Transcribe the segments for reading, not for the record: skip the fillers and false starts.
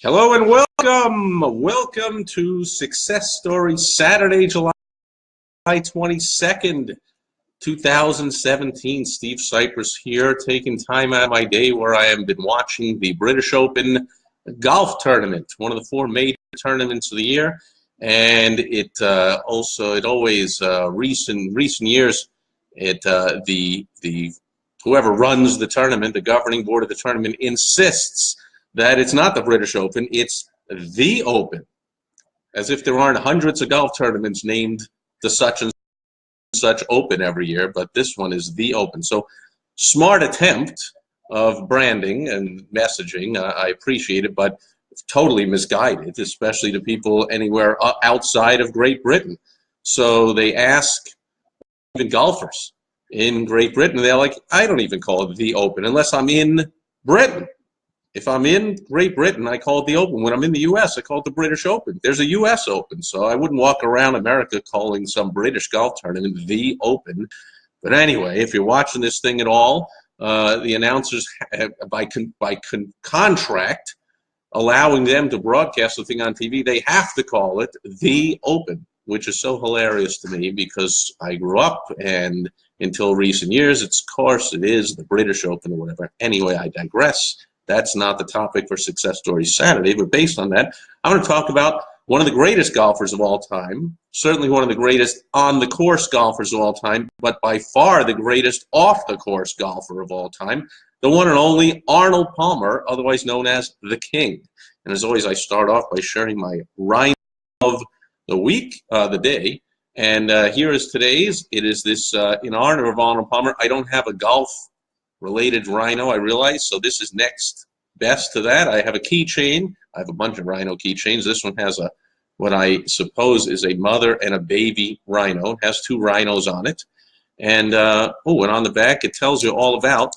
Hello and welcome. Welcome to Success Stories Saturday, July 22nd, 2017. Steve Sipress here, taking time out of my day where I have been watching the British Open golf tournament, one of the four major tournaments of the year. And it always recent years, whoever runs the tournament, the governing board of the tournament, insists that it's not the British Open, it's the Open, as if there aren't hundreds of golf tournaments named the such and such Open every year, but this one is the Open. So smart attempt of branding and messaging, I appreciate it, but totally misguided, especially to people anywhere outside of Great Britain. So they ask even golfers in Great Britain, they're like, I don't even call it the Open unless I'm in Britain. If I'm in Great Britain, I call it the Open. When I'm in the U.S., I call it the British Open. There's a U.S. Open, so I wouldn't walk around America calling some British golf tournament the Open. But anyway, if you're watching this thing at all, the announcers, by contract, allowing them to broadcast the thing on TV, they have to call it the Open, which is so hilarious to me because I grew up, and until recent years, of course, it is the British Open or whatever. Anyway, I digress. That's not the topic for Success Stories Saturday, but based on that, I'm going to talk about one of the greatest golfers of all time, certainly one of the greatest on-the-course golfers of all time, but by far the greatest off-the-course golfer of all time, the one and only Arnold Palmer, otherwise known as the King. And as always, I start off by sharing my Rhino of the week, the day, and here is today's. It is this, in honor of Arnold Palmer. I don't have a golf-related Rhino, I realize, so this is next best to that. I have a keychain. I have a bunch of Rhino keychains. This one has what I suppose is a mother and a baby Rhino. It has two rhinos on it. And, and on the back it tells you all about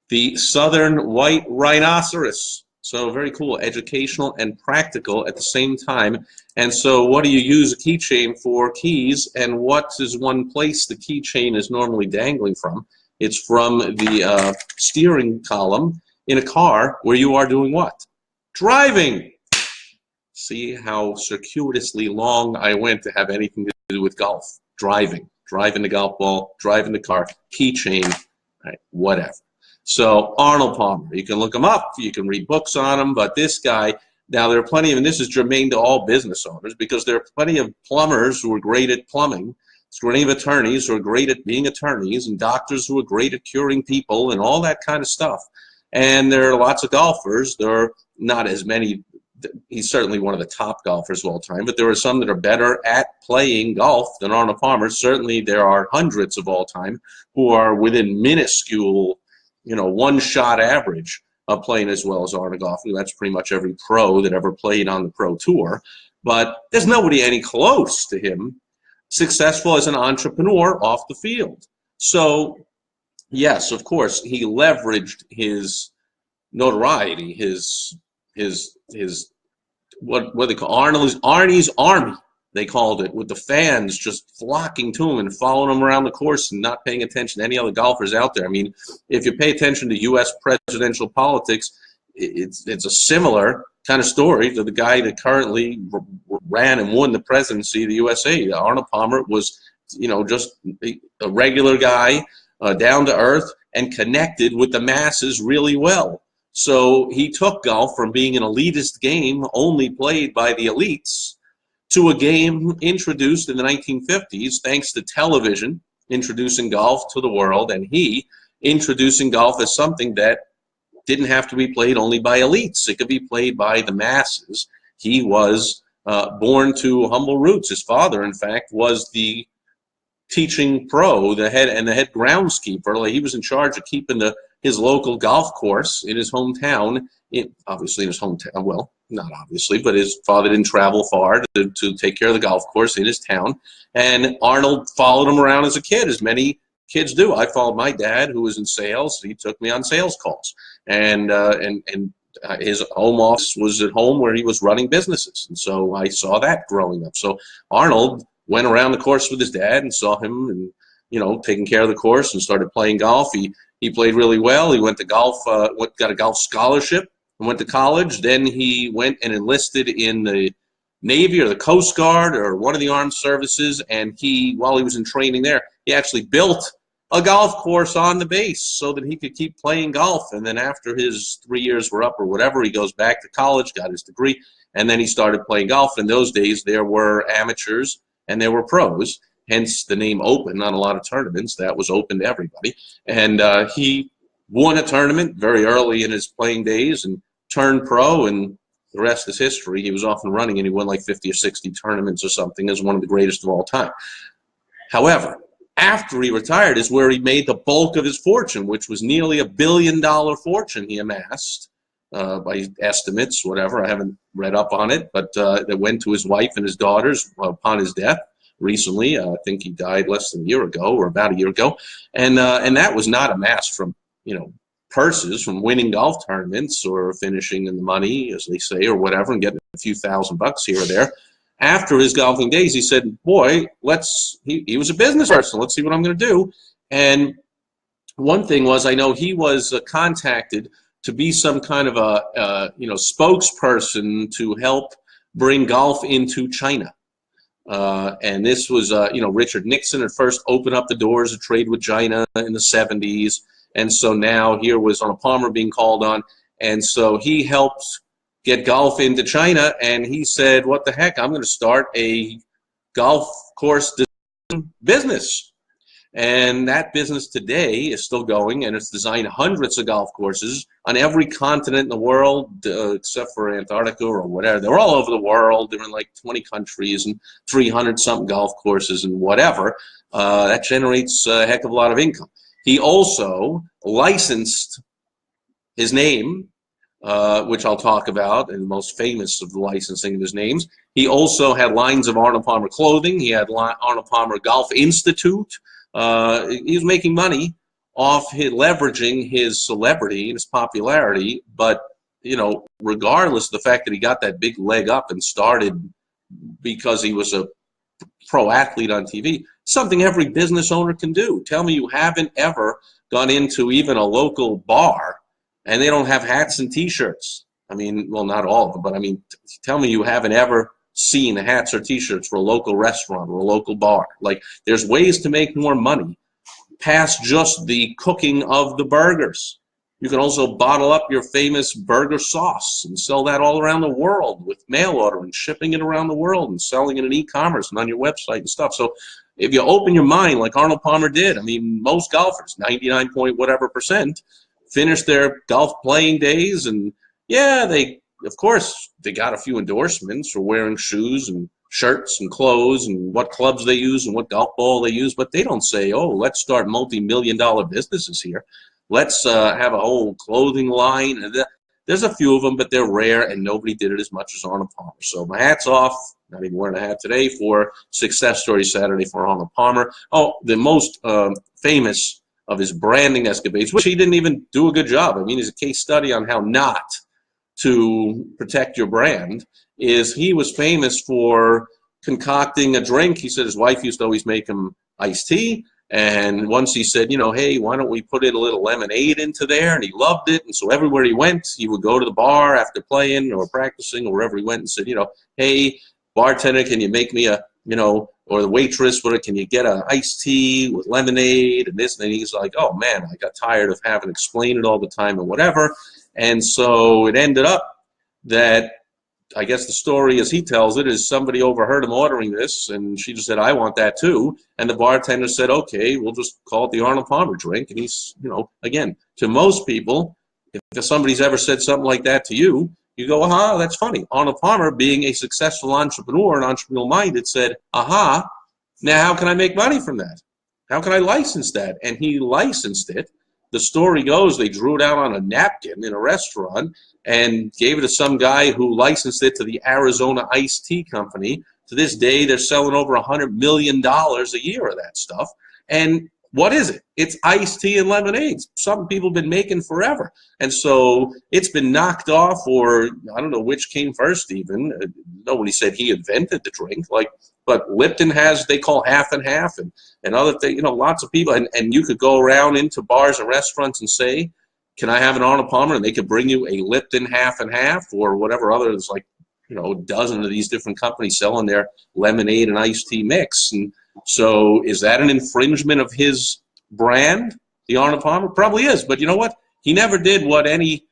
the southern white rhinoceros. So very cool, educational and practical at the same time. And so what do you use a keychain for? Keys. And what is one place the keychain is normally dangling from? It's from the steering column in a car where you are doing what? Driving. See how circuitously long I went to have anything to do with golf. Driving. Driving the golf ball, driving the car, keychain, right, whatever. So Arnold Palmer, you can look him up, you can read books on him, but this guy, now there are plenty of, and this is germane to all business owners, because there are plenty of plumbers who are great at plumbing, plenty of attorneys who are great at being attorneys, and doctors who are great at curing people and all that kind of stuff. And there are lots of golfers. There are not as many. He's certainly one of the top golfers of all time, but there are some that are better at playing golf than Arnold Palmer. Certainly there are hundreds of all time who are within minuscule, one-shot average of playing as well as Arnold golf. That's pretty much every pro that ever played on the pro tour. But there's nobody any close to him successful as an entrepreneur off the field. So, yes, of course, he leveraged his notoriety, his what they call Arnie's Army, they called it, with the fans just flocking to him and following him around the course and not paying attention to any other golfers out there. I mean, if you pay attention to U.S. presidential politics, it's a similar kind of story to the guy that currently ran and won the presidency of the USA. Arnold Palmer was, just a regular guy, down to earth, and connected with the masses really well. So he took golf from being an elitist game only played by the elites to a game introduced in the 1950s thanks to television, introducing golf to the world, and he introducing golf as something that didn't have to be played only by elites. It could be played by the masses. He was born to humble roots. His father, in fact, was the teaching pro, the head groundskeeper. Like, he was in charge of keeping his local golf course in his hometown. Obviously in his hometown, well, not obviously, but his father didn't travel far to take care of the golf course in his town. And Arnold followed him around as a kid, as many kids do. I followed my dad, who was in sales. He took me on sales calls. And his home office was at home where he was running businesses. And so I saw that growing up. So Arnold went around the course with his dad and saw him and, taking care of the course and started playing golf. He played really well. He went to golf, got a golf scholarship and went to college. Then he went and enlisted in the Navy or the Coast Guard or one of the armed services. And while he was in training there, he actually built a golf course on the base so that he could keep playing golf. And then after his 3 years were up or whatever, he goes back to college, got his degree, and then he started playing golf. In those days, there were amateurs and there were pros, hence the name Open on a lot of tournaments. That was open to everybody. And he won a tournament very early in his playing days and turned pro, and the rest is history. He was off and running, and he won like 50 or 60 tournaments or something as one of the greatest of all time. However, after he retired is where he made the bulk of his fortune, which was nearly $1 billion fortune he amassed by estimates, whatever. I haven't read up on it, but that went to his wife and his daughters upon his death recently. I think he died less than a year ago or about a year ago. And that was not amassed from, purses, from winning golf tournaments or finishing in the money, as they say, or whatever, and getting a few $1,000 here or there. After his golfing days, he said, boy, he was a business person. Let's see what I'm going to do. And one thing was, I know he was contacted to be some kind of a spokesperson to help bring golf into China. And this was, Richard Nixon had first opened up the doors of trade with China in the 70s. And so now here was Arnold Palmer being called on. And so he helped get golf into China, and he said, what the heck, I'm going to start a golf course business. And that business today is still going, and it's designed hundreds of golf courses on every continent in the world, except for Antarctica or whatever. They're all over the world. They're in like 20 countries and 300-something golf courses and whatever. That generates a heck of a lot of income. He also licensed his name, which I'll talk about, and the most famous of the licensing of his names. He also had lines of Arnold Palmer clothing. He had Arnold Palmer Golf Institute. He was making money off leveraging his celebrity and his popularity, but, regardless of the fact that he got that big leg up and started because he was a pro athlete on TV, something every business owner can do. Tell me you haven't ever gone into even a local bar and they don't have hats and T-shirts. I mean, well, not all of them, but I mean, tell me you haven't ever seen hats or T-shirts for a local restaurant or a local bar. Like, there's ways to make more money past just the cooking of the burgers. You can also bottle up your famous burger sauce and sell that all around the world with mail order and shipping it around the world and selling it in e-commerce and on your website and stuff. So if you open your mind like Arnold Palmer did, I mean, most golfers, 99 point whatever %, finish their golf playing days, and yeah, of course they got a few endorsements for wearing shoes and shirts and clothes and what clubs they use and what golf ball they use, but they don't say, oh, let's start multi-million-dollar businesses here. Let's have a whole clothing line. And there's a few of them, but they're rare, and nobody did it as much as Arnold Palmer. So my hat's off. Not even wearing a hat today for Success Story Saturday for Arnold Palmer. Oh, the most famous of his branding escapades, which he didn't even do a good job. I mean, he's a case study on how not to protect your brand, is he was famous for concocting a drink. He said his wife used to always make him iced tea. And once he said, hey, why don't we put in a little lemonade into there? And he loved it. And so everywhere he went, he would go to the bar after playing or practicing or wherever he went and said, hey, bartender, can you make me or the waitress, can you get an iced tea with lemonade and this? And he's like, oh, man, I got tired of having to explain it all the time and whatever. And so it ended up that, I guess the story as he tells it is somebody overheard him ordering this, and she just said, I want that too. And the bartender said, okay, we'll just call it the Arnold Palmer drink. And he's, again, to most people, if somebody's ever said something like that to you, you go, aha, that's funny. Arnold Palmer, being a successful entrepreneur and entrepreneurial-minded, said, aha, now how can I make money from that? How can I license that? And he licensed it. The story goes they drew it out on a napkin in a restaurant and gave it to some guy who licensed it to the Arizona Iced Tea Company. To this day, they're selling over $100 million a year of that stuff. And what is it? It's iced tea and lemonades. Some people have been making forever. And so it's been knocked off, or I don't know which came first even. Nobody said he invented the drink. But Lipton has, they call half and half, and other things, lots of people. And you could go around into bars and restaurants and say, can I have an Arnold Palmer? And they could bring you a Lipton half and half or whatever others, like, a dozen of these different companies selling their lemonade and iced tea mix. And so is that an infringement of his brand, the Arnold Palmer? Probably is. But you know what? He never did what any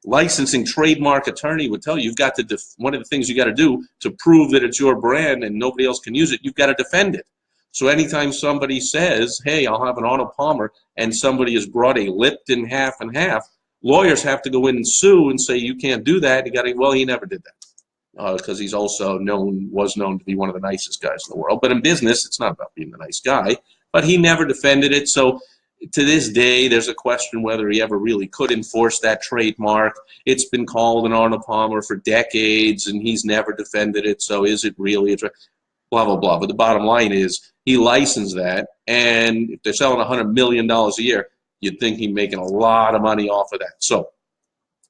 licensing trademark attorney would tell you. You've got to one of the things you got to do to prove that it's your brand and nobody else can use it, you've got to defend it. So anytime somebody says, hey, I'll have an Arnold Palmer, and somebody has brought a Lipton half and half, lawyers have to go in and sue and say, you can't do that. Well, he never did that because he's also was known to be one of the nicest guys in the world. But in business, it's not about being the nice guy. But he never defended it. So to this day, there's a question whether he ever really could enforce that trademark. It's been called an Arnold Palmer for decades, and he's never defended it. So is it really a blah, blah, blah. But the bottom line is he licensed that, and if they're selling $100 million a year, you'd think he's making a lot of money off of that. So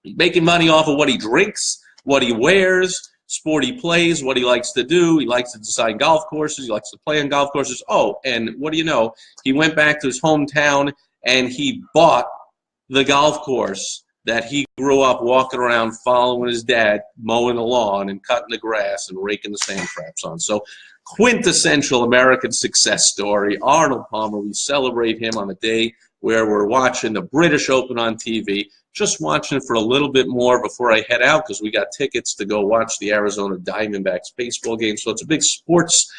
he's making money off of what he drinks, what he wears, sport he plays, what he likes to do. He likes to design golf courses. He likes to play on golf courses. Oh, and what do you know? He went back to his hometown, and he bought the golf course that he grew up walking around following his dad, mowing the lawn and cutting the grass and raking the sand traps on. So quintessential American success story, Arnold Palmer. We celebrate him on the day where we're watching the British Open on TV. Just watching it for a little bit more before I head out because we got tickets to go watch the Arizona Diamondbacks baseball game. So it's a big sports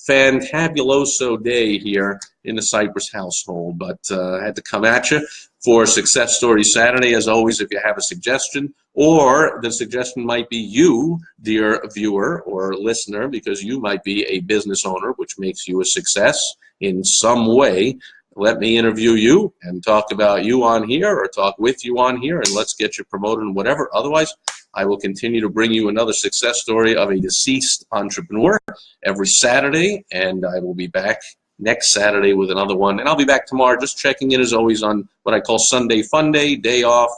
fantabuloso day here in the Sipress household. But I had to come at you for Success Story Saturday. As always, if you have a suggestion, or the suggestion might be you, dear viewer or listener, because you might be a business owner, which makes you a success in some way. Let me interview you and talk about you on here or talk with you on here, and let's get you promoted and whatever. Otherwise, I will continue to bring you another success story of a deceased entrepreneur every Saturday, and I will be back next Saturday with another one. And I'll be back tomorrow just checking in as always on what I call Sunday Fun Day, day off,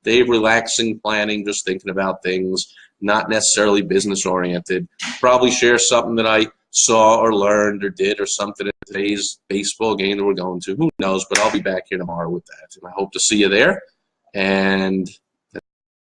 day of relaxing, planning, just thinking about things, not necessarily business-oriented. Probably share something that I saw or learned or did or something at today's baseball game that we're going to. Who knows? But I'll be back here tomorrow with that. And I hope to see you there. And